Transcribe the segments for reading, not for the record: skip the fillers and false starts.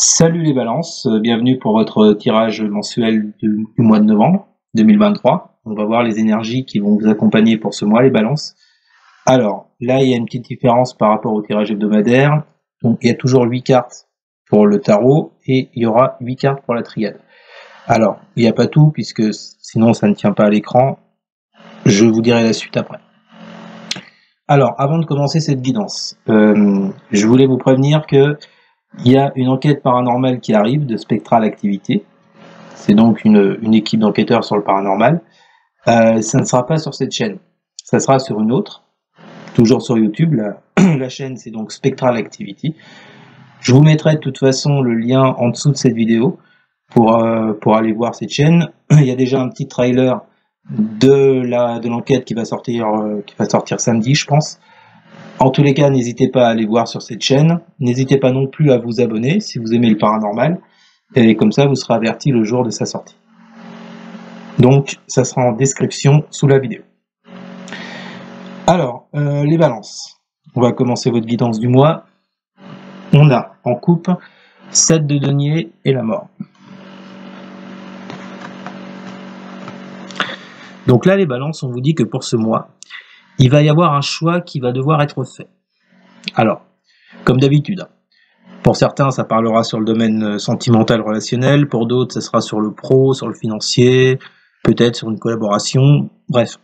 Salut les balances, bienvenue pour votre tirage mensuel du mois de novembre 2023. On va voir les énergies qui vont vous accompagner pour ce mois, les balances. Alors, là, il y a une petite différence par rapport au tirage hebdomadaire. Donc, il y a toujours 8 cartes pour le tarot et il y aura 8 cartes pour la triade. Alors, il n'y a pas tout puisque sinon ça ne tient pas à l'écran. Je vous dirai la suite après. Alors, avant de commencer cette guidance, je voulais vous prévenir que il y a une enquête paranormale qui arrive de Spectral Activité. C'est donc une équipe d'enquêteurs sur le paranormal. Ça ne sera pas sur cette chaîne. Ça sera sur une autre, toujours sur YouTube. La chaîne, c'est donc Spectral Activity. Je vous mettrai de toute façon le lien en dessous de cette vidéo pour aller voir cette chaîne. Il y a déjà un petit trailer de l'enquête qui va sortir samedi, je pense. En tous les cas, n'hésitez pas à aller voir sur cette chaîne. N'hésitez pas non plus à vous abonner si vous aimez le paranormal. Et comme ça, vous serez averti le jour de sa sortie. Donc, ça sera en description sous la vidéo. Alors, les balances. On va commencer votre guidance du mois. On a en coupe 7 de denier et la mort. Donc là, les balances, on vous dit que pour ce mois, il va y avoir un choix qui va devoir être fait. Alors, comme d'habitude, pour certains, ça parlera sur le domaine sentimental relationnel, pour d'autres, ça sera sur le pro, sur le financier, peut-être sur une collaboration, bref.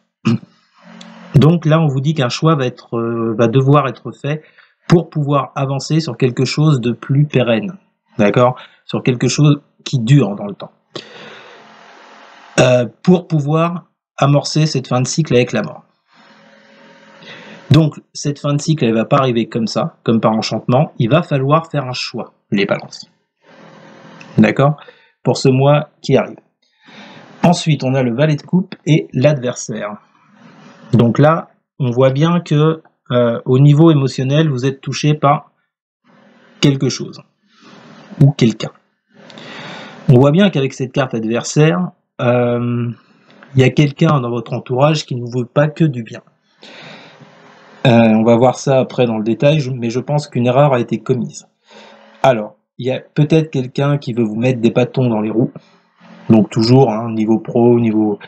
Donc là, on vous dit qu'un choix va devoir être fait pour pouvoir avancer sur quelque chose de plus pérenne, d'accord? Sur quelque chose qui dure dans le temps. Pour pouvoir amorcer cette fin de cycle avec la mort. Donc, cette fin de cycle, elle ne va pas arriver comme ça, comme par enchantement. Il va falloir faire un choix, les balances. D'accord? Pour ce mois qui arrive. Ensuite, on a le valet de coupe et l'adversaire. Donc là, on voit bien que au niveau émotionnel, vous êtes touché par quelque chose ou quelqu'un. On voit bien qu'avec cette carte adversaire, il y a quelqu'un dans votre entourage qui ne vous veut pas que du bien. On va voir ça après dans le détail, mais je pense qu'une erreur a été commise. Alors, il y a peut-être quelqu'un qui veut vous mettre des bâtons dans les roues, donc toujours, niveau pro, niveau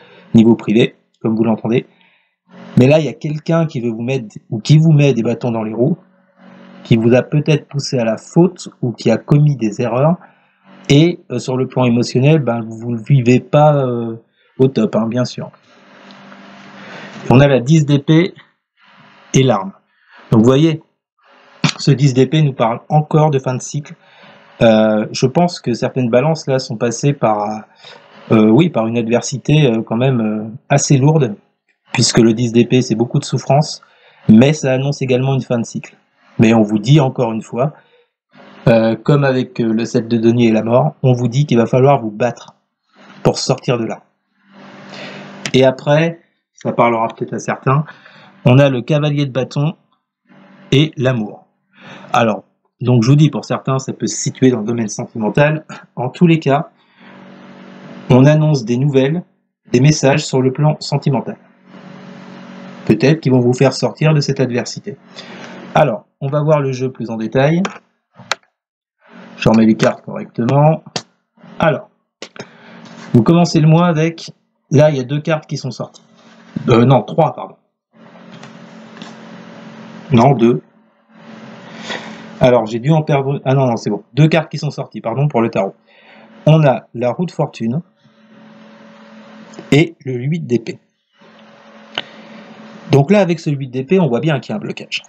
privé, comme vous l'entendez. Mais là, il y a quelqu'un qui veut vous mettre, ou qui vous met des bâtons dans les roues, qui vous a peut-être poussé à la faute, ou qui a commis des erreurs, et sur le plan émotionnel, vous ne le vivez pas au top, bien sûr. On a la 10 d'épée et l'arme. Donc vous voyez, ce 10 d'épée nous parle encore de fin de cycle. Je pense que certaines balances là sont passées par une adversité quand même assez lourde, puisque le 10 d'épée c'est beaucoup de souffrance, mais ça annonce également une fin de cycle. Mais on vous dit encore une fois, comme avec le 7 de denier et la mort, on vous dit qu'il va falloir vous battre pour sortir de là. Et après, ça parlera peut-être à certains, on a le cavalier de bâton et l'amour. Alors, donc je vous dis, pour certains, ça peut se situer dans le domaine sentimental. En tous les cas, on annonce des nouvelles, des messages sur le plan sentimental. Peut-être qu'ils vont vous faire sortir de cette adversité. Alors, on va voir le jeu plus en détail. Je remets les cartes correctement. Alors, vous commencez le mois avec... Là, il y a 2 cartes qui sont sorties. Non, 3, pardon. Non, 2. Alors, j'ai dû en perdre... Ah non, c'est bon. 2 cartes qui sont sorties, pardon, pour le tarot. On a la roue de fortune et le 8 d'épée. Donc là, avec ce 8 d'épée, on voit bien qu'il y a un blocage.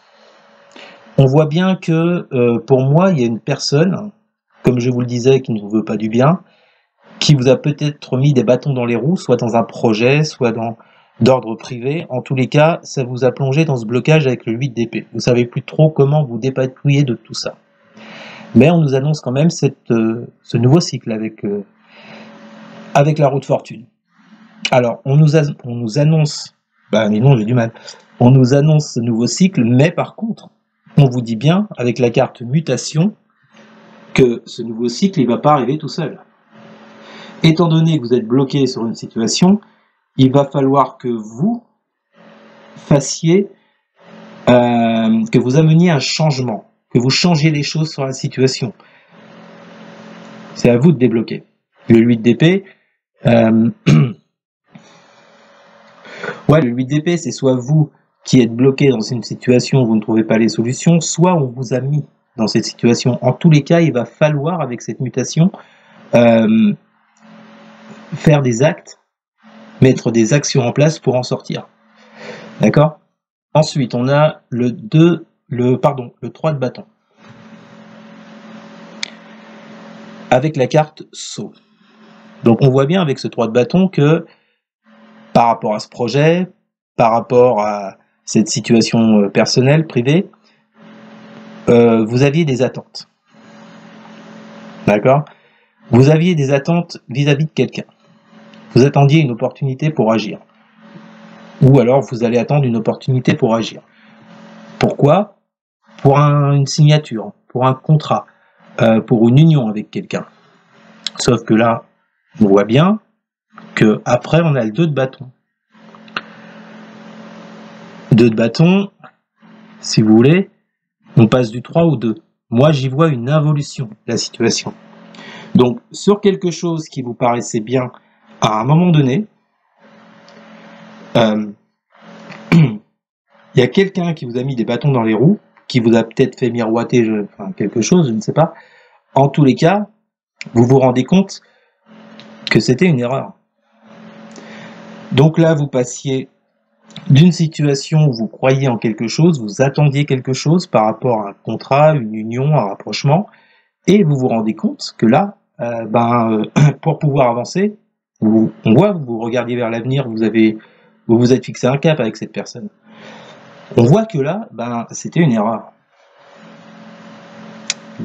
On voit bien que, pour moi, il y a une personne, comme je vous le disais, qui ne vous veut pas du bien, qui vous a peut-être mis des bâtons dans les roues, soit dans un projet, soit d'ordre privé. En tous les cas, ça vous a plongé dans ce blocage avec le 8 d'épée. Vous savez plus trop comment vous dépatouiller de tout ça. Mais on nous annonce quand même ce nouveau cycle avec la roue de fortune. Alors, on nous annonce... mais non, j'ai du mal. On nous annonce ce nouveau cycle, mais par contre, on vous dit bien, avec la carte mutation, que ce nouveau cycle, il ne va pas arriver tout seul. Étant donné que vous êtes bloqué sur une situation, il va falloir que vous fassiez, que vous ameniez un changement, que vous changiez les choses sur la situation. C'est à vous de débloquer. Le 8 d'épée, ouais, le 8 d'épée, c'est soit vous qui êtes bloqué dans une situation où vous ne trouvez pas les solutions, soit on vous a mis dans cette situation. En tous les cas, il va falloir, avec cette mutation, faire des actes, mettre des actions en place pour en sortir. D'accord? Ensuite, on a le 3 de bâton. Avec la carte saut. Donc on voit bien avec ce 3 de bâton que par rapport à ce projet, par rapport à cette situation personnelle, privée, vous aviez des attentes. D'accord? Vous aviez des attentes vis-à-vis de quelqu'un. Vous attendiez une opportunité pour agir. Ou alors vous allez attendre une opportunité pour agir. Pourquoi? Pour une signature, pour un contrat, pour une union avec quelqu'un. Sauf que là, on voit bien que après on a le 2 de bâton. 2 de bâton, si vous voulez, on passe du 3 au 2. Moi, j'y vois une involution de la situation. Donc, sur quelque chose qui vous paraissait bien à un moment donné, il y a quelqu'un qui vous a mis des bâtons dans les roues, qui vous a peut-être fait miroiter quelque chose, je ne sais pas. En tous les cas, vous vous rendez compte que c'était une erreur. Donc là, vous passiez d'une situation où vous croyiez en quelque chose, vous attendiez quelque chose par rapport à un contrat, une union, un rapprochement, et vous vous rendez compte que là, pour pouvoir avancer, on voit, vous regardiez vers l'avenir, vous vous êtes fixé un cap avec cette personne. On voit que là, c'était une erreur.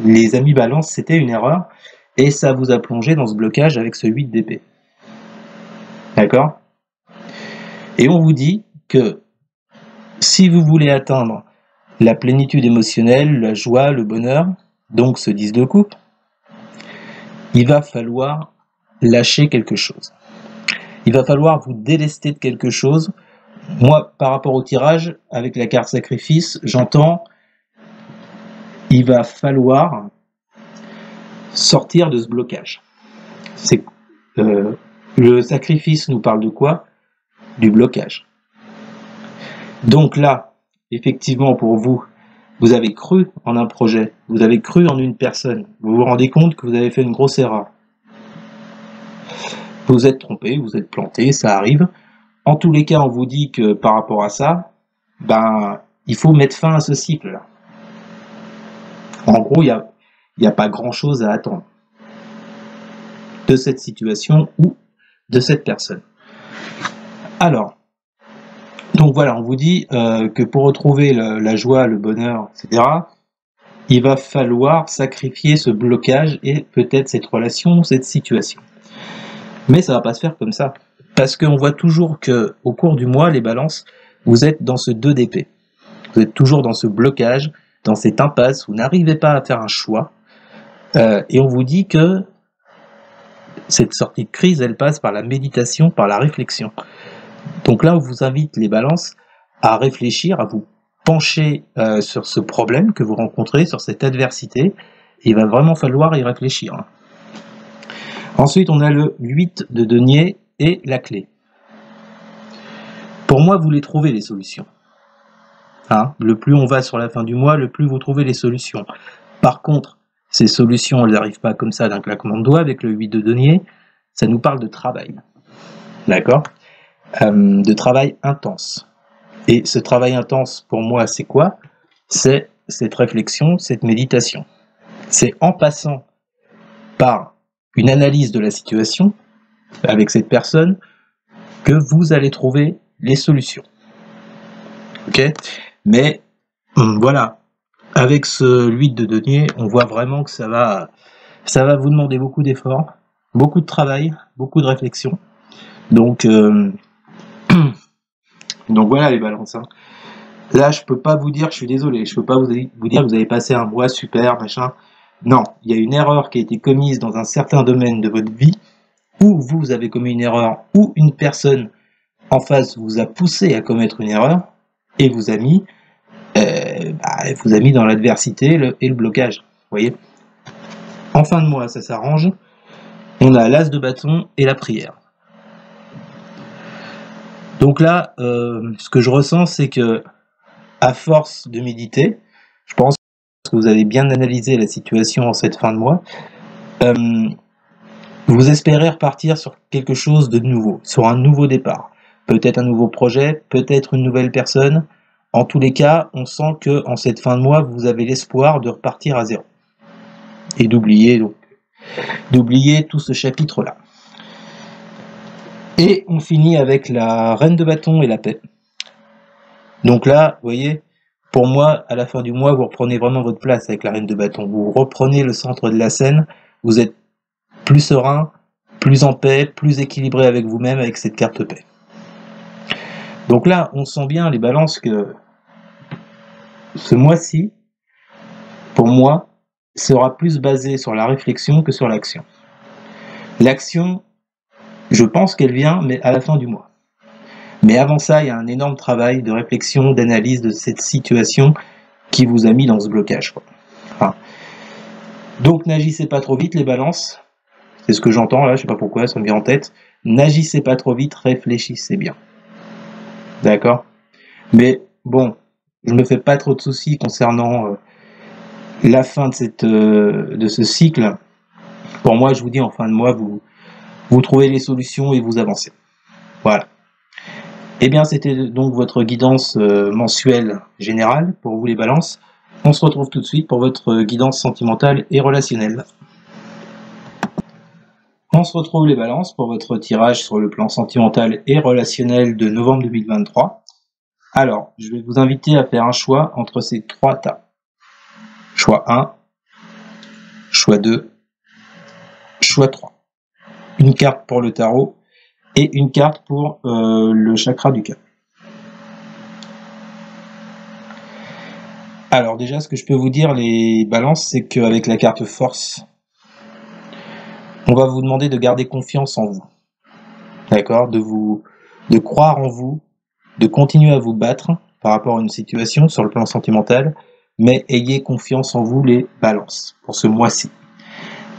Les amis balance, c'était une erreur, et ça vous a plongé dans ce blocage avec ce 8 d'épée. D'accord? Et on vous dit que si vous voulez atteindre la plénitude émotionnelle, la joie, le bonheur, donc ce 10 de coupe, il va falloir lâcher quelque chose. Il va falloir vous délester de quelque chose. Moi, par rapport au tirage, avec la carte sacrifice, j'entends il va falloir sortir de ce blocage. Le sacrifice nous parle de quoi? Du blocage. Donc là, effectivement, pour vous, vous avez cru en un projet, vous avez cru en une personne, vous vous rendez compte que vous avez fait une grosse erreur. Vous vous êtes trompé, vous êtes planté, ça arrive. En tous les cas, on vous dit que par rapport à ça, il faut mettre fin à ce cycle-là. En gros, il n'y a pas grand-chose à attendre de cette situation ou de cette personne. Alors, donc voilà, on vous dit que pour retrouver la joie, le bonheur, etc., il va falloir sacrifier ce blocage et peut-être cette relation, cette situation. Mais ça va pas se faire comme ça. Parce qu'on voit toujours que au cours du mois, les balances, vous êtes dans ce 2 d'épée. Vous êtes toujours dans ce blocage, dans cette impasse, vous n'arrivez pas à faire un choix. Et on vous dit que cette sortie de crise, elle passe par la méditation, par la réflexion. Donc là, on vous invite, les balances, à réfléchir, à vous pencher sur ce problème que vous rencontrez, sur cette adversité. Il va vraiment falloir y réfléchir. Ensuite, on a le 8 de denier et la clé. Pour moi, vous les trouvez, les solutions. Le plus on va sur la fin du mois, le plus vous trouvez les solutions. Par contre, ces solutions, elles n'arrivent pas comme ça d'un claquement de doigts avec le 8 de denier. Ça nous parle de travail. D'accord? De travail intense. Et ce travail intense, pour moi, c'est quoi? C'est cette réflexion, cette méditation. C'est en passant par une analyse de la situation avec cette personne que vous allez trouver les solutions. Ok? Mais voilà, avec ce 8 de denier, on voit vraiment que ça va vous demander beaucoup d'efforts, beaucoup de travail, beaucoup de réflexion. Donc voilà les balances. Là, je peux pas vous dire, je suis désolé, je peux pas vous dire que vous avez passé un mois super, machin. Non, il y a une erreur qui a été commise dans un certain domaine de votre vie, ou vous avez commis une erreur, ou une personne en face vous a poussé à commettre une erreur, et vous a mis dans l'adversité et le blocage. Vous voyez ? En fin de mois, ça s'arrange. On a l'as de bâton et la prière. Donc là, ce que je ressens, c'est que à force de méditer, je pense que vous avez bien analysé la situation en cette fin de mois, vous espérez repartir sur quelque chose de nouveau, sur un nouveau départ. Peut-être un nouveau projet, peut-être une nouvelle personne. En tous les cas, on sent que en cette fin de mois, vous avez l'espoir de repartir à zéro. Et d'oublier tout ce chapitre-là. Et on finit avec la reine de bâton et la paix. Donc là, vous voyez, pour moi, à la fin du mois, vous reprenez vraiment votre place avec la reine de bâton. Vous reprenez le centre de la scène, vous êtes plus serein, plus en paix, plus équilibré avec vous-même avec cette carte paix. Donc là, on sent bien, les balances, que ce mois-ci, pour moi, sera plus basé sur la réflexion que sur l'action. L'action, je pense qu'elle vient, mais à la fin du mois. Mais avant ça, il y a un énorme travail de réflexion, d'analyse de cette situation qui vous a mis dans ce blocage, quoi. Enfin, donc n'agissez pas trop vite, les balances. C'est ce que j'entends là, je sais pas pourquoi, ça me vient en tête. N'agissez pas trop vite, réfléchissez bien. D'accord? Mais bon, je me fais pas trop de soucis concernant la fin de ce cycle. Pour moi, je vous dis, en fin de mois, vous trouvez les solutions et vous avancez. Voilà. Eh bien, c'était donc votre guidance mensuelle générale pour vous les balances. On se retrouve tout de suite pour votre guidance sentimentale et relationnelle. On se retrouve les balances pour votre tirage sur le plan sentimental et relationnel de novembre 2023. Alors, je vais vous inviter à faire un choix entre ces 3 tas. Choix 1, choix 2, choix 3. Une carte pour le tarot et une carte pour le chakra du cœur. Alors déjà, ce que je peux vous dire, les balances, c'est qu'avec la carte force, on va vous demander de garder confiance en vous. D'accord? De croire en vous, de continuer à vous battre par rapport à une situation sur le plan sentimental, mais ayez confiance en vous, les balances, pour ce mois-ci.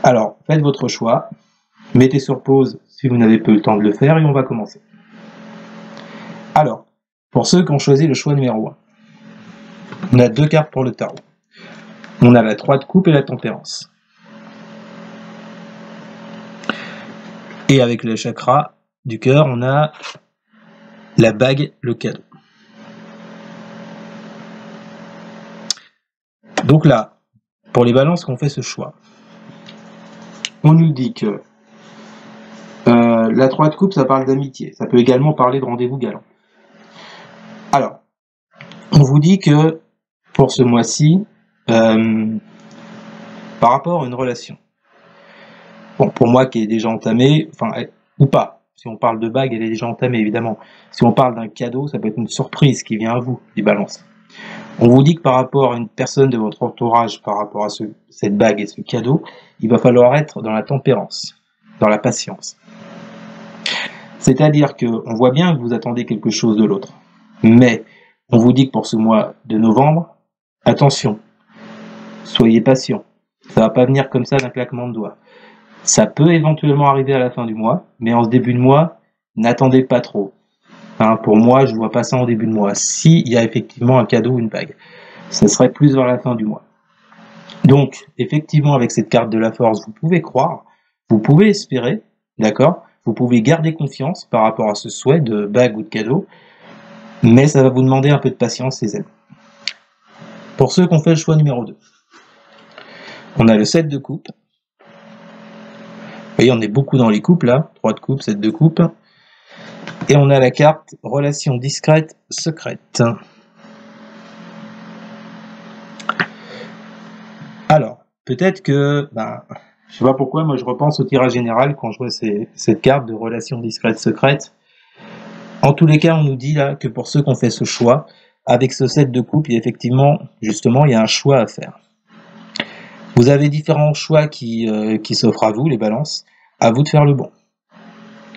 Alors, faites votre choix, mettez sur pause si vous n'avez pas eu le temps de le faire, et on va commencer. Alors, pour ceux qui ont choisi le choix numéro 1, on a 2 cartes pour le tarot. On a la 3 de coupe et la tempérance. Et avec le chakra du cœur, on a la bague, le cadeau. Donc là, pour les balances qu'on fait ce choix, on nous dit que la 3 de coupe, ça parle d'amitié. Ça peut également parler de rendez-vous galant. Alors, on vous dit que pour ce mois-ci, par rapport à une relation, bon, pour moi qui est déjà entamée, enfin, ou pas, si on parle de bague, elle est déjà entamée, évidemment. Si on parle d'un cadeau, ça peut être une surprise qui vient à vous, les balances. On vous dit que par rapport à une personne de votre entourage, par rapport à cette bague et ce cadeau, il va falloir être dans la tempérance, dans la patience. C'est-à-dire qu'on voit bien que vous attendez quelque chose de l'autre. Mais on vous dit que pour ce mois de novembre, attention, soyez patient. Ça va pas venir comme ça d'un claquement de doigts. Ça peut éventuellement arriver à la fin du mois, mais en ce début de mois, n'attendez pas trop. Hein, pour moi, je ne vois pas ça en début de mois. S'il y a effectivement un cadeau ou une bague, ça serait plus vers la fin du mois. Donc, effectivement, avec cette carte de la force, vous pouvez croire, vous pouvez espérer, d'accord? Vous pouvez garder confiance par rapport à ce souhait de bague ou de cadeau, mais ça va vous demander un peu de patience, les amis. Pour ceux qui ont fait le choix numéro 2, on a le 7 de coupe. Vous voyez, on est beaucoup dans les coupes là, 3 de coupe, 7 de coupe. Et on a la carte relation discrète, secrète. Alors, peut-être que, je sais pas pourquoi, moi je repense au tirage général quand je vois cette carte de relation discrète, secrète. En tous les cas, on nous dit là que pour ceux qui ont fait ce choix, avec ce 7 de coupe, il y a effectivement, justement, il y a un choix à faire. Vous avez différents choix qui s'offrent à vous, les balances. À vous de faire le bon.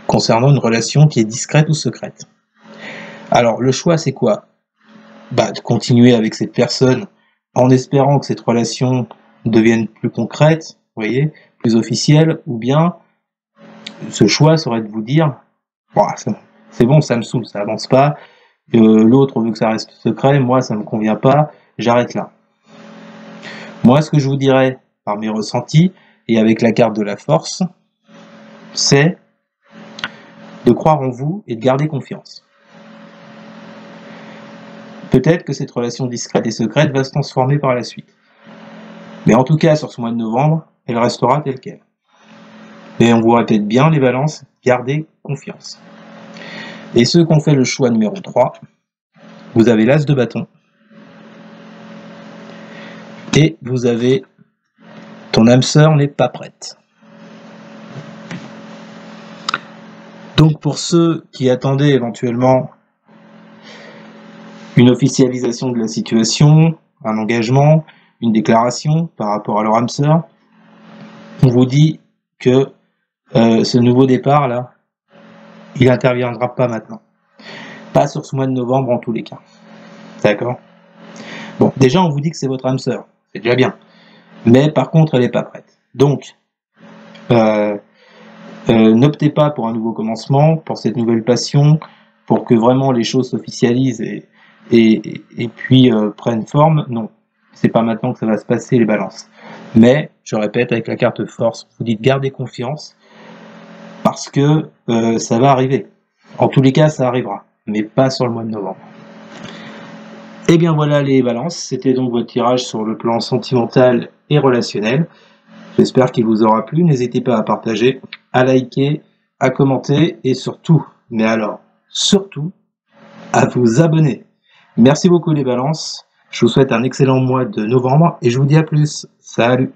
Concernant une relation qui est discrète ou secrète. Alors, le choix, c'est quoi? De continuer avec cette personne en espérant que cette relation devienne plus concrète, vous voyez, plus officiel, ou bien ce choix serait de vous dire, c'est bon, ça me saoule, ça avance pas, l'autre veut que ça reste secret, moi ça me convient pas, j'arrête là. Moi, ce que je vous dirais par mes ressentis, et avec la carte de la force, c'est de croire en vous et de garder confiance. Peut-être que cette relation discrète et secrète va se transformer par la suite. Mais en tout cas, sur ce mois de novembre, elle restera telle qu'elle. Et on vous répète bien, les balances, gardez confiance. Et ceux qui ont fait le choix numéro 3, vous avez l'as de bâton. Et vous avez ton âme sœur n'est pas prête. Donc pour ceux qui attendaient éventuellement une officialisation de la situation, un engagement, une déclaration par rapport à leur âme sœur, on vous dit que ce nouveau départ là, il n'interviendra pas maintenant. Pas sur ce mois de novembre en tous les cas. D'accord ? Bon, déjà on vous dit que c'est votre âme sœur, c'est déjà bien. Mais par contre elle n'est pas prête. Donc, n'optez pas pour un nouveau commencement, pour cette nouvelle passion, pour que vraiment les choses s'officialisent et puis prennent forme. Non, c'est pas maintenant que ça va se passer, les balances. Mais, je répète, avec la carte force, vous dites gardez confiance, parce que ça va arriver. En tous les cas, ça arrivera, mais pas sur le mois de novembre. Et bien voilà les balances, c'était donc votre tirage sur le plan sentimental et relationnel. J'espère qu'il vous aura plu, n'hésitez pas à partager, à liker, à commenter et surtout, mais alors surtout, à vous abonner. Merci beaucoup les balances, je vous souhaite un excellent mois de novembre et je vous dis à plus, salut!